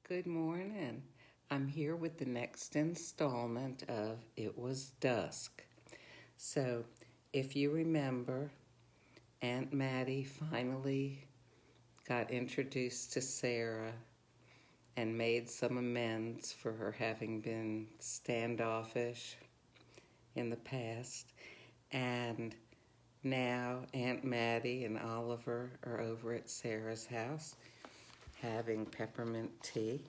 Good morning. I'm here with the next installment of It Was Dusk. So, if you remember, Aunt Maddie finally got introduced to Sarah and made some amends for her having been standoffish in the past. And now Aunt Maddie and Oliver are over at Sarah's house having peppermint tea.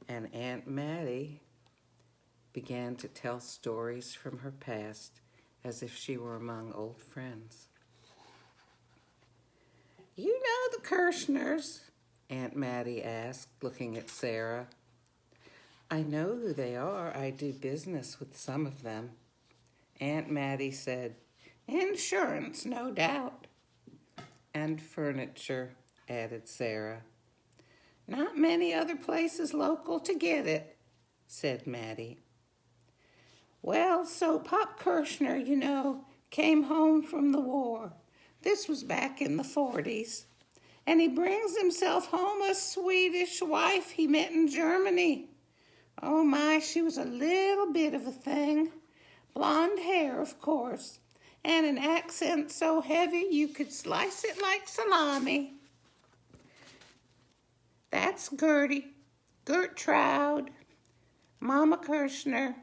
And Aunt Maddie began to tell stories from her past as if she were among old friends. "You know the Kirshners?" Aunt Maddie asked, looking at Sarah. "I know who they are. I do business with some of them." Aunt Maddie said, "Insurance, no doubt." "And furniture," added Sarah. "Not many other places local to get it," said Maddie. "Well, so Pop Kirshner, came home from the war. This was back in the 40s. And he brings himself home a Swedish wife he met in Germany. Oh my, she was a little bit of a thing. Blonde hair, of course, and an accent so heavy you could slice it like salami. That's Gertrude, Mama Kirshner.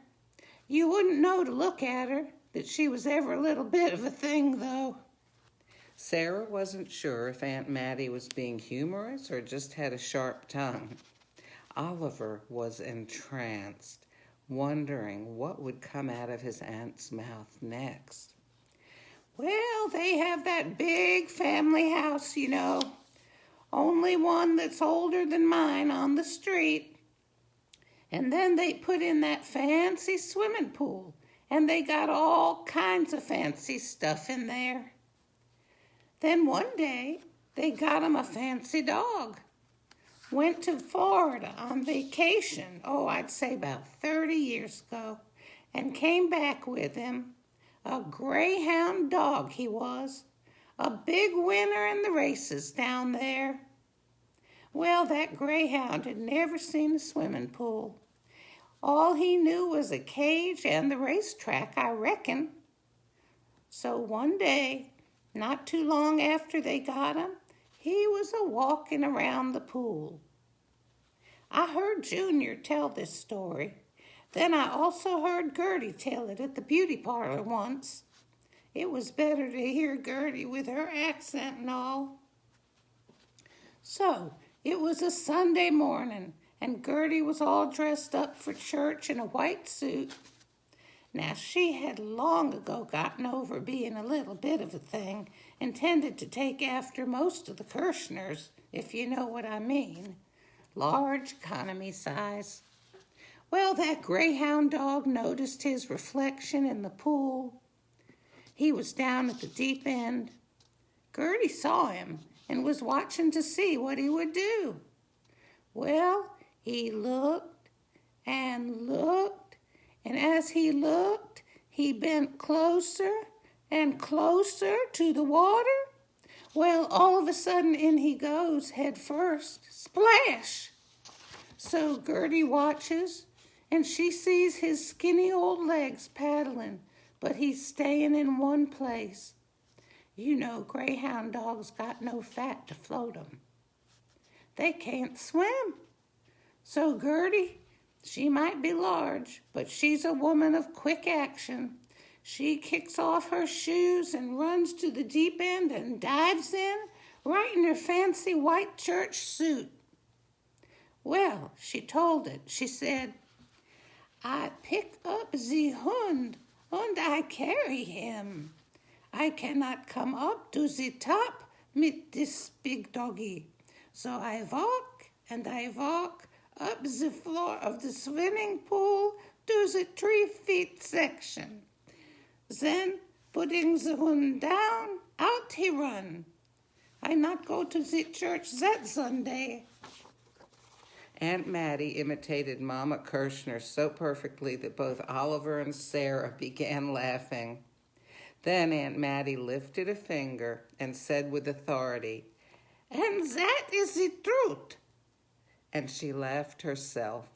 You wouldn't know to look at her that she was ever a little bit of a thing, though." Sarah wasn't sure if Aunt Maddie was being humorous or just had a sharp tongue. Oliver was entranced, wondering what would come out of his aunt's mouth next. "Well, they have that big family house, only one that's older than mine on the street. And then they put in that fancy swimming pool, and they got all kinds of fancy stuff in there. Then one day, they got 'em a fancy dog. Went to Florida on vacation, I'd say about 30 years ago, and came back with him. A greyhound dog he was. A big winner in the races down there. Well, that greyhound had never seen a swimming pool. All he knew was a cage and the racetrack, I reckon. So one day, not too long after they got him, he was a-walking around the pool. I heard Junior tell this story. Then I also heard Gertie tell it at the beauty parlor once. It was better to hear Gertie with her accent and all. So, it was a Sunday morning, and Gertie was all dressed up for church in a white suit. Now, she had long ago gotten over being a little bit of a thing, intended to take after most of the Kirshners, if you know what I mean. Large economy size. Well, that greyhound dog noticed his reflection in the pool. He was down at the deep end. Gertie saw him and was watching to see what he would do. Well, he looked and looked, and as he looked, he bent closer and closer to the water. Well, all of a sudden, in he goes, head first. Splash! So Gertie watches, and she sees his skinny old legs paddling, but he's staying in one place. Greyhound dogs got no fat to float 'em. They can't swim. So Gertie, she might be large, but she's a woman of quick action. She kicks off her shoes and runs to the deep end and dives in, right in her fancy white church suit. Well, she told it. She said, "I pick up the hund, and I carry him. I cannot come up to the top with this big doggy. So I walk and I walk up the floor of the swimming pool to the 3 feet section. Then, putting the hund down, out he run. I not go to the church that Sunday." Aunt Maddie imitated Mama Kirshner so perfectly that both Oliver and Sarah began laughing. Then Aunt Maddie lifted a finger and said with authority, "And that is the truth." and she laughed herself.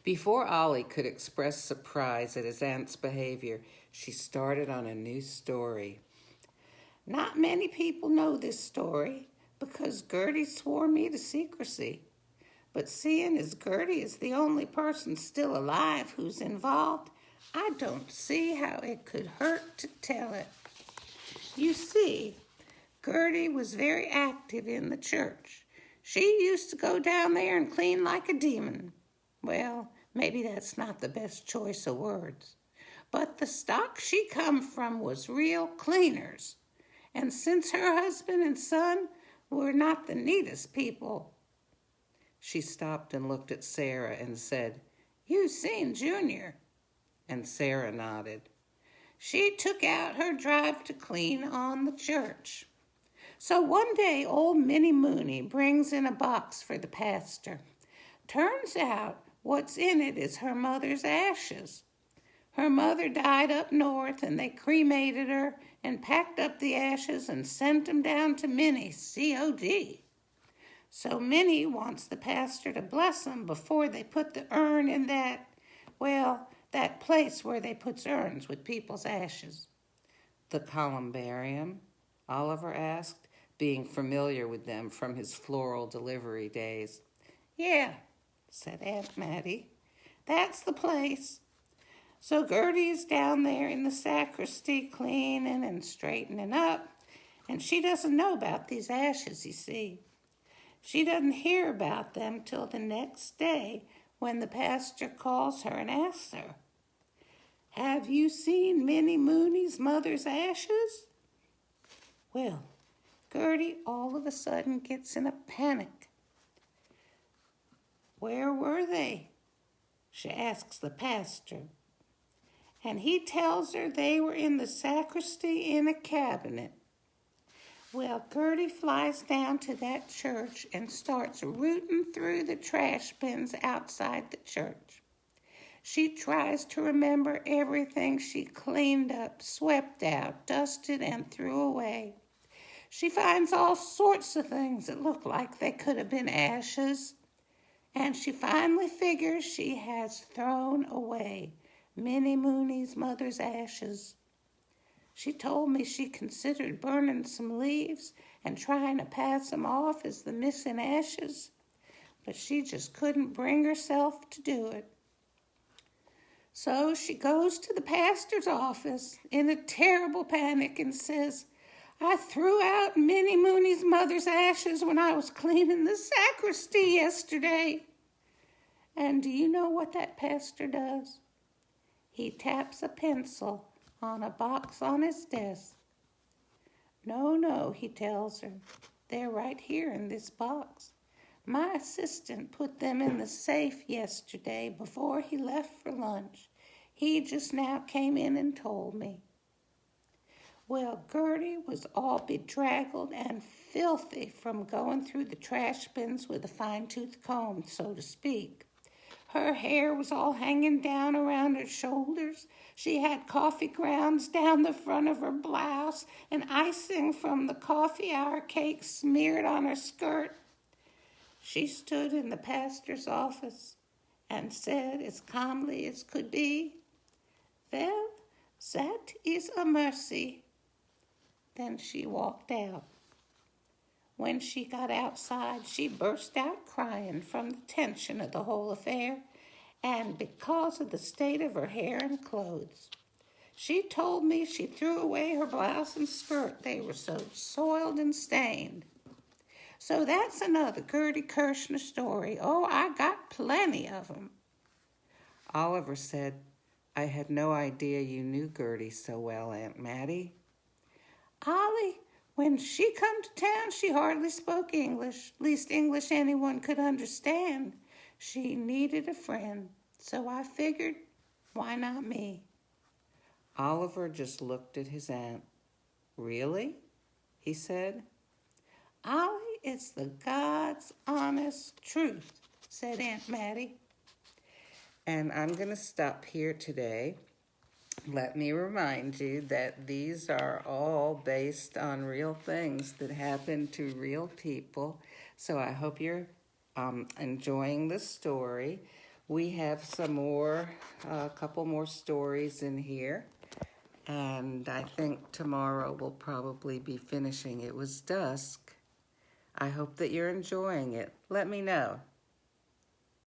Before Ollie could express surprise at his aunt's behavior, she started on a new story. Not many people know this story because Gertie swore me to secrecy. But seeing as Gertie is the only person still alive who's involved, I don't see how it could hurt to tell it. You see, Gertie was very active in the church. She used to go down there and clean like a demon. Well, maybe that's not the best choice of words. But the stock she come from was real cleaners. And since her husband and son were not the neatest people. She stopped and looked at Sarah and said, "You've seen Junior." And Sarah nodded. She took out her drive to clean on the church. So one day old Minnie Mooney brings in a box for the pastor. Turns out what's in it is her mother's ashes. Her mother died up north and they cremated her and packed up the ashes and sent them down to Minnie, C.O.D. So Minnie wants the pastor to bless them before they put the urn in that place where they put urns with people's ashes. "The columbarium?" Oliver asked, being familiar with them from his floral delivery days. "Yeah," said Aunt Mattie. "That's the place." So Gertie's down there in the sacristy cleaning and straightening up, and she doesn't know about these ashes, you see. She doesn't hear about them till the next day when the pastor calls her and asks her, "Have you seen Minnie Mooney's mother's ashes?" Well, Gertie all of a sudden gets in a panic. "Where were they?" she asks the pastor. And he tells her they were in the sacristy in a cabinet. Well, Gertie flies down to that church and starts rooting through the trash bins outside the church. She tries to remember everything she cleaned up, swept out, dusted, and threw away. She finds all sorts of things that look like they could have been ashes. And she finally figures she has thrown away Minnie Mooney's mother's ashes. She told me she considered burning some leaves and trying to pass them off as the missing ashes, but she just couldn't bring herself to do it. So she goes to the pastor's office in a terrible panic and says, "I threw out Minnie Mooney's mother's ashes when I was cleaning the sacristy yesterday." And do you know what that pastor does? He taps a pencil on a box on his desk. No, he tells her. "They're right here in this box. My assistant put them in the safe yesterday before he left for lunch. He just now came in and told me." Well, Gertie was all bedraggled and filthy from going through the trash bins with a fine-tooth comb, so to speak. Her hair was all hanging down around her shoulders. She had coffee grounds down the front of her blouse and icing from the coffee hour cake smeared on her skirt. She stood in the pastor's office and said as calmly as could be, "Well, that is a mercy." Then she walked out. When she got outside, she burst out crying from the tension of the whole affair and because of the state of her hair and clothes. She told me she threw away her blouse and skirt. They were so soiled and stained. So that's another Gertie Kirshner story. Oh, I got plenty of them. Oliver said, "I had no idea you knew Gertie so well, Aunt Mattie." Ollie, when she come to town, she hardly spoke English, least English anyone could understand. She needed a friend, so I figured, why not me? Oliver just looked at his aunt. "Really?" he said. "Ollie, it's the God's honest truth," said Aunt Mattie. And I'm going to stop here today. Let me remind you that these are all based on real things that happen to real people. So I hope you're enjoying the story. We have a couple more stories in here. And I think tomorrow we'll probably be finishing It Was Dusk. I hope that you're enjoying it. Let me know.